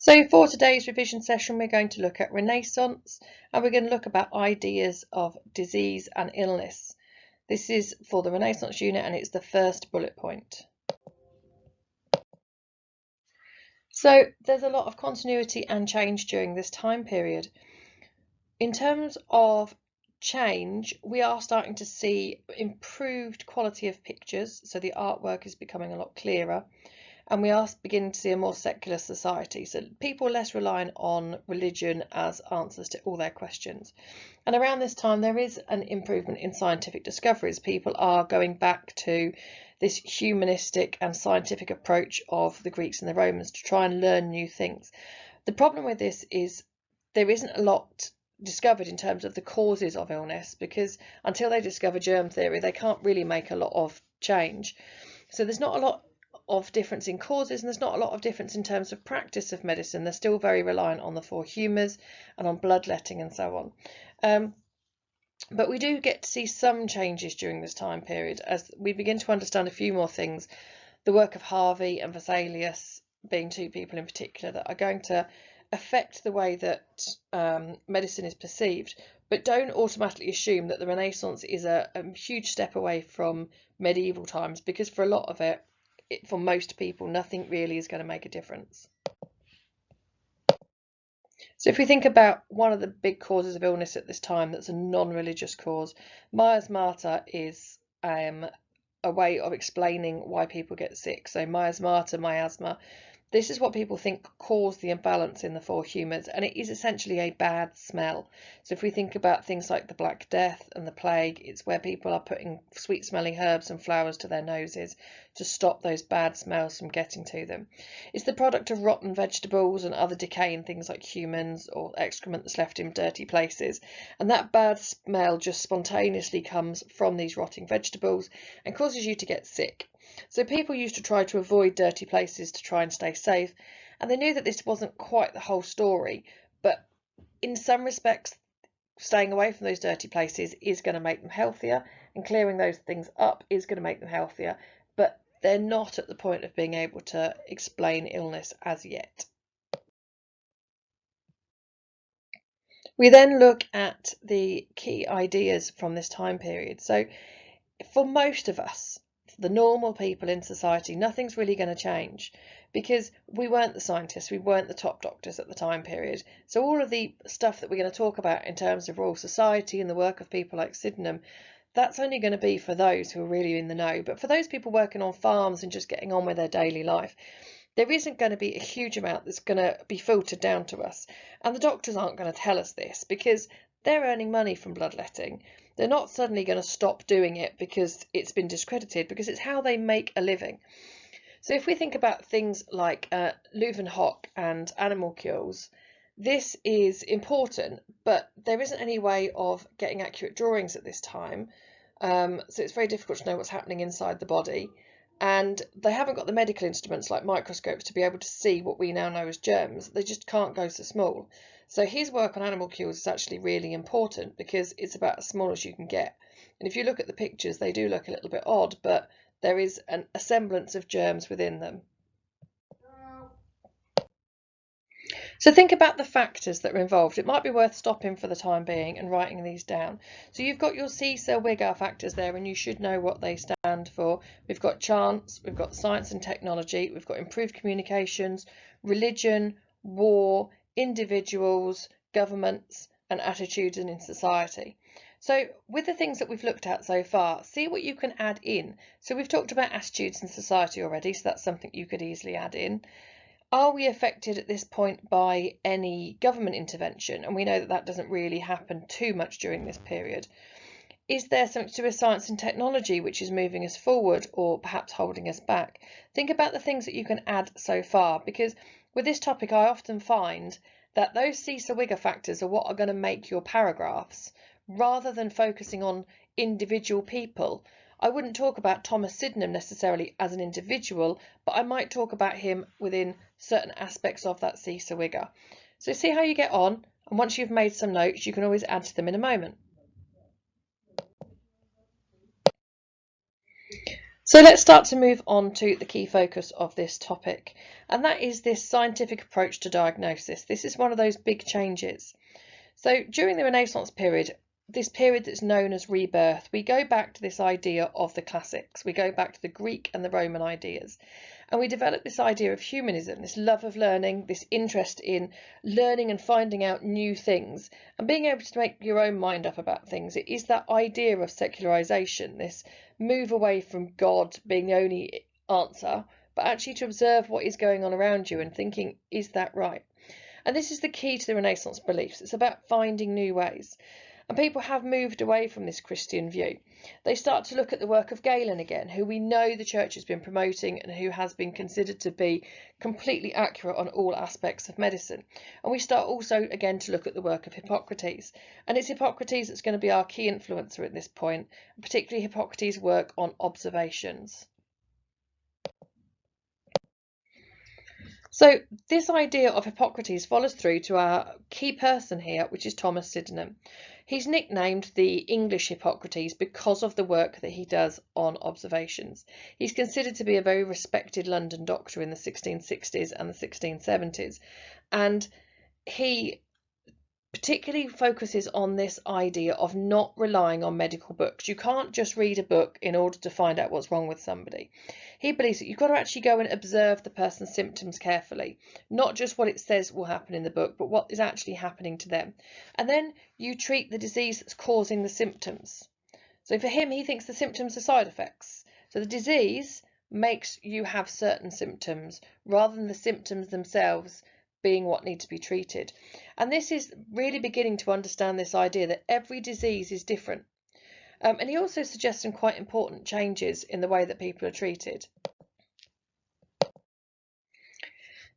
So for today's revision session, we're going to look at Renaissance and we're going to look about ideas of disease and illness. This is for the Renaissance unit and it's the first bullet point. So there's a lot of continuity and change during this time period. In terms of change, we are starting to see improved quality of pictures, so the artwork is becoming a lot clearer. And we are beginning to see a more secular society, so people are less reliant on religion as answers to all their questions. And around this time there is an improvement in scientific discoveries. People are going back to this humanistic and scientific approach of the Greeks and the Romans to try and learn new things. The problem with this is there isn't a lot discovered in terms of the causes of illness, because until they discover germ theory they can't really make a lot of change. So there's not a lot of difference in causes, and there's not a lot of difference in terms of practice of medicine. They're still very reliant on the four humours and on bloodletting and so on. But we do get to see some changes during this time period as we begin to understand a few more things. The work of Harvey and Vesalius being two people in particular that are going to affect the way that medicine is perceived, but don't automatically assume that the Renaissance is a huge step away from medieval times, because for a lot of it, for most people, nothing really is going to make a difference. So if we think about one of the big causes of illness at this time that's a non-religious cause, miasmata is a way of explaining why people get sick. So miasmata, miasma, this is what people think caused the imbalance in the four humours, and it is essentially a bad smell. So if we think about things like the Black Death and the plague, it's where people are putting sweet smelling herbs and flowers to their noses to stop those bad smells from getting to them. It's the product of rotten vegetables and other decay in things like humans or excrement that's left in dirty places, and that bad smell just spontaneously comes from these rotting vegetables and causes you to get sick. So people used to try to avoid dirty places to try and stay safe, and they knew that this wasn't quite the whole story, but in some respects staying away from those dirty places is going to make them healthier, and clearing those things up is going to make them healthier, but they're not at the point of being able to explain illness as yet. We then look at the key ideas from this time period. So for most of us, the normal people in society, nothing's really going to change, because we weren't the scientists, we weren't the top doctors at the time period. So all of the stuff that we're going to talk about in terms of Royal Society and the work of people like Sydenham, that's only going to be for those who are really in the know. But for those people working on farms and just getting on with their daily life, there isn't going to be a huge amount that's going to be filtered down to us. And the doctors aren't going to tell us this because they're earning money from bloodletting. They're not suddenly going to stop doing it because it's been discredited, because it's how they make a living. So if we think about things like Leeuwenhoek and animal kills, this is important, but there isn't any way of getting accurate drawings at this time. So it's very difficult to know what's happening inside the body. And they haven't got the medical instruments like microscopes to be able to see what we now know as germs. They just can't go so small. So his work on animal kills is actually really important because it's about as small as you can get. And if you look at the pictures, they do look a little bit odd, but there is a semblance of germs within them. So think about the factors that are involved. It might be worth stopping for the time being and writing these down. So you've got your CISA-WIGA factors there, and you should know what they stand for. We've got chance, we've got science and technology, we've got improved communications, religion, war, individuals, governments, and attitudes in society. So with the things that we've looked at so far, see what you can add in. So we've talked about attitudes in society already, so that's something you could easily add in. Are we affected at this point by any government intervention? And we know that that doesn't really happen too much during this period. Is there something to do with science and technology which is moving us forward or perhaps holding us back? Think about the things that you can add so far, because with this topic I often find that those CISA-WIGA factors are what are going to make your paragraphs, rather than focusing on individual people. I wouldn't talk about Thomas Sydenham necessarily as an individual, but I might talk about him within certain aspects of that CISA-WIGA. So see how you get on, and once you've made some notes, you can always add to them in a moment. So let's start to move on to the key focus of this topic, and that is this scientific approach to diagnosis. This is one of those big changes. So during the Renaissance period, this period that's known as rebirth, we go back to this idea of the classics. We go back to the Greek and the Roman ideas. And we develop this idea of humanism, this love of learning, this interest in learning and finding out new things and being able to make your own mind up about things. It is that idea of secularization, this move away from God being the only answer, but actually to observe what is going on around you and thinking, is that right? And this is the key to the Renaissance beliefs. It's about finding new ways. And people have moved away from this Christian view. They start to look at the work of Galen again, who we know the church has been promoting and who has been considered to be completely accurate on all aspects of medicine. And we start also again to look at the work of Hippocrates. And it's Hippocrates that's going to be our key influencer at this point, particularly Hippocrates' work on observations. So this idea of Hippocrates follows through to our key person here, which is Thomas Sydenham. He's nicknamed the English Hippocrates because of the work that he does on observations. He's considered to be a very respected London doctor in the 1660s and the 1670s, and he particularly focuses on this idea of not relying on medical books. You can't just read a book in order to find out what's wrong with somebody. He believes that you've got to actually go and observe the person's symptoms carefully, not just what it says will happen in the book, but what is actually happening to them. And then you treat the disease that's causing the symptoms. So for him, he thinks the symptoms are side effects. So the disease makes you have certain symptoms rather than the symptoms themselves being what need to be treated. And this is really beginning to understand this idea that every disease is different. And he also suggests some quite important changes in the way that people are treated.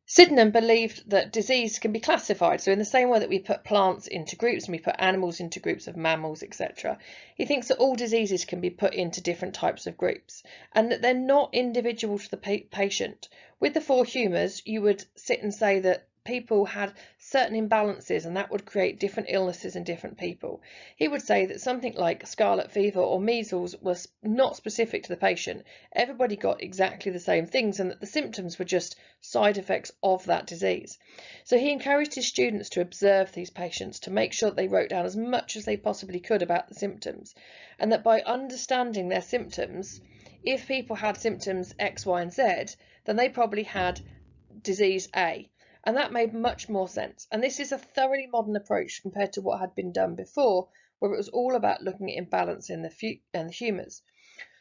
Sydenham believed that disease can be classified. So in the same way that we put plants into groups and we put animals into groups of mammals, etc., he thinks that all diseases can be put into different types of groups and that they're not individual to the patient. With the four humours, you would sit and say that people had certain imbalances and that would create different illnesses in different people. He would say that something like scarlet fever or measles was not specific to the patient. Everybody got exactly the same things and that the symptoms were just side effects of that disease. So he encouraged his students to observe these patients to make sure that they wrote down as much as they possibly could about the symptoms, and that by understanding their symptoms, if people had symptoms X, Y, and Z, then they probably had disease A. And that made much more sense. And this is a thoroughly modern approach compared to what had been done before, where it was all about looking at imbalance in the humours.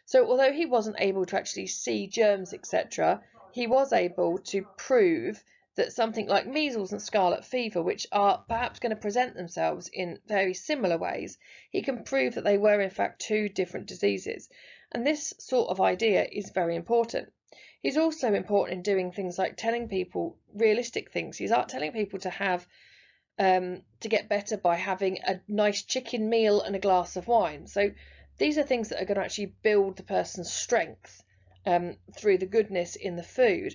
So although he wasn't able to actually see germs, etc., he was able to prove that something like measles and scarlet fever, which are perhaps going to present themselves in very similar ways, he can prove that they were in fact two different diseases. And this sort of idea is very important. He's also important in doing things like telling people realistic things. He's telling people to have to get better by having a nice chicken meal and a glass of wine. So these are things that are going to actually build the person's strength through the goodness in the food.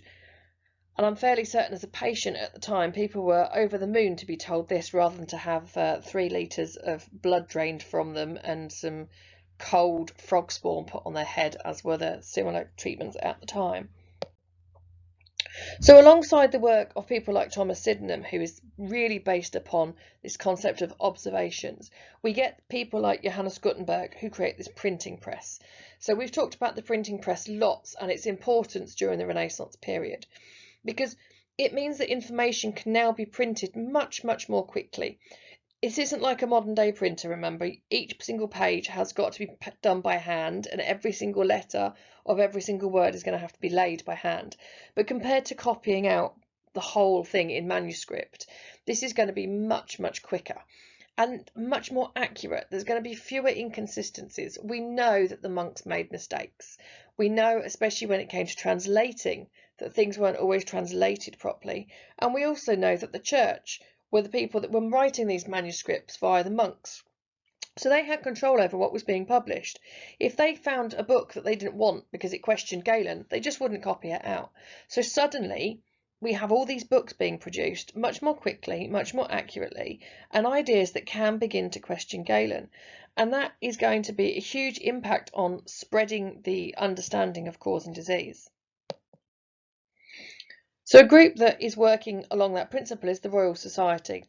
And I'm fairly certain as a patient at the time, people were over the moon to be told this rather than to have 3 litres of blood drained from them and some cold frog spawn put on their head, as were the similar treatments at the time. So alongside the work of people like Thomas Sydenham, who is really based upon this concept of observations, we get people like Johannes Gutenberg who create this printing press. So we've talked about the printing press lots and its importance during the Renaissance period, because it means that information can now be printed much, much more quickly. It isn't like a modern day printer, remember. Each single page has got to be done by hand and every single letter of every single word is going to have to be laid by hand. But compared to copying out the whole thing in manuscript, this is going to be much, much quicker and much more accurate. There's going to be fewer inconsistencies. We know that the monks made mistakes. We know, especially when it came to translating, that things weren't always translated properly. And we also know that the church were the people that were writing these manuscripts via the monks. So they had control over what was being published. If they found a book that they didn't want because it questioned Galen, they just wouldn't copy it out. So suddenly we have all these books being produced much more quickly, much more accurately, and ideas that can begin to question Galen. And that is going to be a huge impact on spreading the understanding of cause and disease. So a group that is working along that principle is the Royal Society.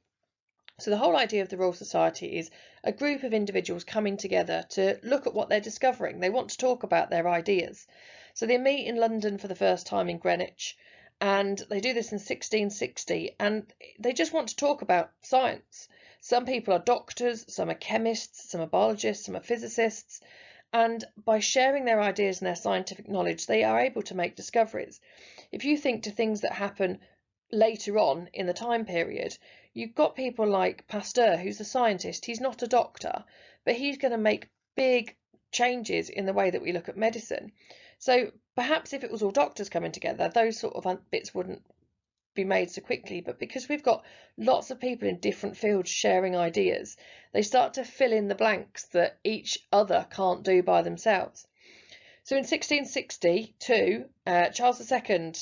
So the whole idea of the Royal Society is a group of individuals coming together to look at what they're discovering. They want to talk about their ideas. So they meet in London for the first time in Greenwich, and they do this in 1660, and they just want to talk about science. Some people are doctors, some are chemists, some are biologists, some are physicists, and by sharing their ideas and their scientific knowledge, they are able to make discoveries. If you think to things that happen later on in the time period, you've got people like Pasteur, who's a scientist. He's not a doctor, but he's going to make big changes in the way that we look at medicine. So perhaps if it was all doctors coming together, those sort of bits wouldn't be made so quickly. But because we've got lots of people in different fields sharing ideas, they start to fill in the blanks that each other can't do by themselves. So in 1662, Charles II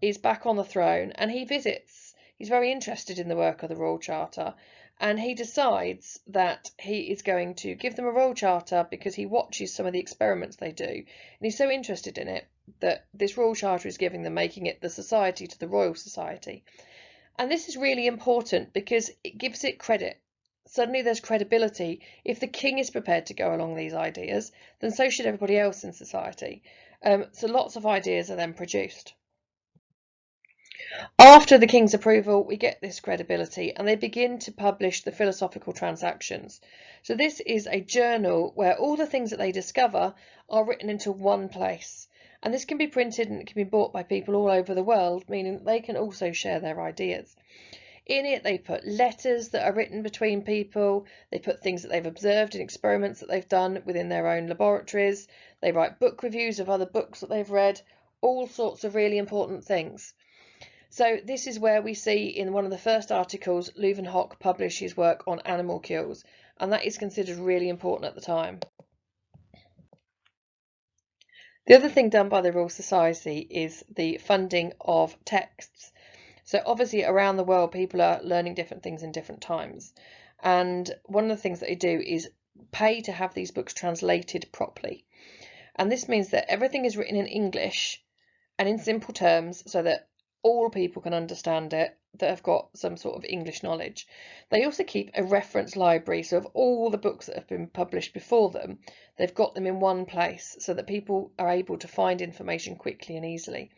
is back on the throne, and he visits. He's very interested in the work of the Royal Charter, and he decides that he is going to give them a Royal Charter because he watches some of the experiments they do, and he's so interested in it that this Royal Charter is giving them, making it the Society to the Royal Society. And this is really important because it gives it credit. Suddenly there's credibility. If the king is prepared to go along these ideas, then so should everybody else in society. So lots of ideas are then produced. After the king's approval, we get this credibility, and they begin to publish the Philosophical Transactions. So this is a journal where all the things that they discover are written into one place. And this can be printed and it can be bought by people all over the world, meaning that they can also share their ideas. In it, they put letters that are written between people. They put things that they've observed in experiments that they've done within their own laboratories. They write book reviews of other books that they've read, all sorts of really important things. So this is where we see in one of the first articles, Leeuwenhoek published his work on animal kills, and that is considered really important at the time. The other thing done by the Royal Society is the funding of texts. So obviously around the world, people are learning different things in different times. And one of the things that they do is pay to have these books translated properly. And this means that everything is written in English and in simple terms so that all people can understand it that have got some sort of English knowledge. They also keep a reference library, so of all the books that have been published before them, they've got them in one place so that people are able to find information quickly and easily.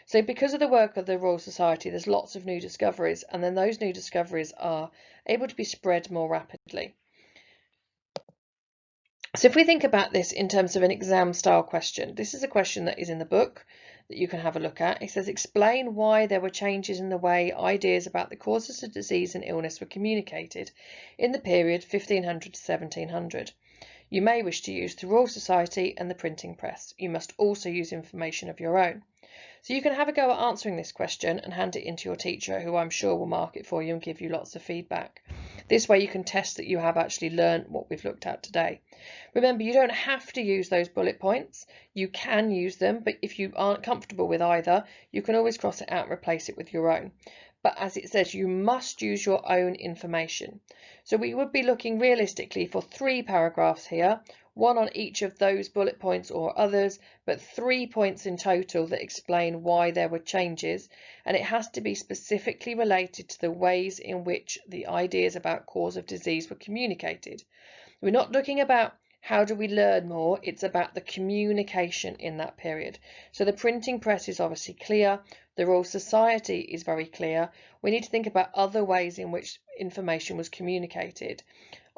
So because of the work of the Royal Society, there's lots of new discoveries, and then those new discoveries are able to be spread more rapidly. So if we think about this in terms of an exam style question, this is a question that is in the book that you can have a look at. It says, explain why there were changes in the way ideas about the causes of disease and illness were communicated in the period 1500 to 1700. You may wish to use the Royal Society and the printing press. You must also use information of your own. So you can have a go at answering this question and hand it in to your teacher, who I'm sure will mark it for you and give you lots of feedback. This way you can test that you have actually learned what we've looked at today. Remember, you don't have to use those bullet points. You can use them, but if you aren't comfortable with either, you can always cross it out and replace it with your own. But as it says, you must use your own information. So we would be looking realistically for 3 paragraphs here, one on each of those bullet points or others, but 3 points in total that explain why there were changes, and it has to be specifically related to the ways in which the ideas about cause of disease were communicated. We're not looking about how do we learn more, it's about the communication in that period. So the printing press is obviously clear, the Royal Society is very clear. We need to think about other ways in which information was communicated.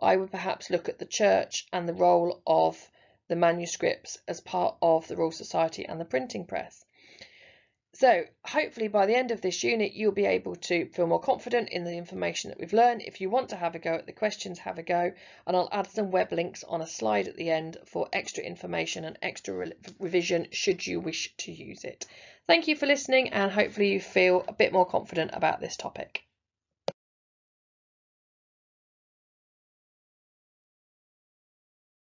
I would perhaps look at the church and the role of the manuscripts as part of the Royal Society and the printing press. So hopefully by the end of this unit you'll be able to feel more confident in the information that we've learned. If you want to have a go at the questions, have a go, and I'll add some web links on a slide at the end for extra information and extra revision should you wish to use it. Thank you for listening, and hopefully you feel a bit more confident about this topic.